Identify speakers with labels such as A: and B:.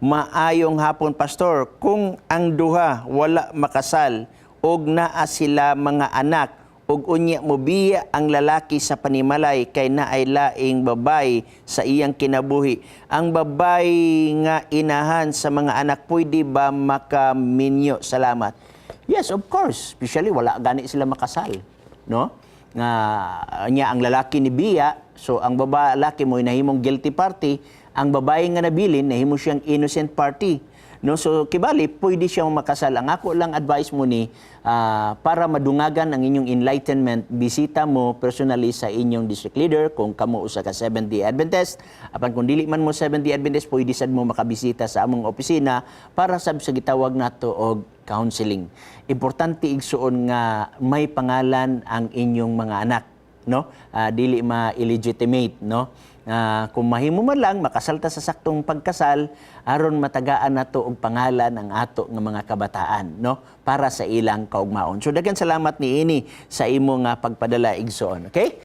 A: Maayong hapon, Pastor. Kung ang duha wala makasal, og naa sila mga anak, og unya mobiya ang lalaki sa panimalay kay naay laing babay sa iyang kinabuhi. Ang babay nga inahan sa mga anak, pwede ba makaminyo? Salamat. Yes, of course. Especially, wala gani sila makasal. No? Nga niya ang lalaki ni biya, so ang lalaki mo nahimong guilty party, ang babae nga nabilin nahimo siyang innocent party. No, so kibali pwede siyang makasal. Ang ako lang advice mo ni para madungagan ang inyong enlightenment, bisita mo personally sa inyong district leader kung kamo usa ka Seventh-day Adventist. Apan kung dili man mo Seventh-day Adventist, pwede sad mo makabisita sa among opisina para sa gitawag nato og counseling. Importante igsuon nga may pangalan ang inyong mga anak, no? Dili ma-illegitimate, no? Kung mahimo man lang makasalta sa saktong pagkasal aron matagaan nato og pangalan ang ato nga mga kabataan, no, para sa ilang kaugmaon. So daghan salamat niini sa imo nga pagpadala igsoon, okay?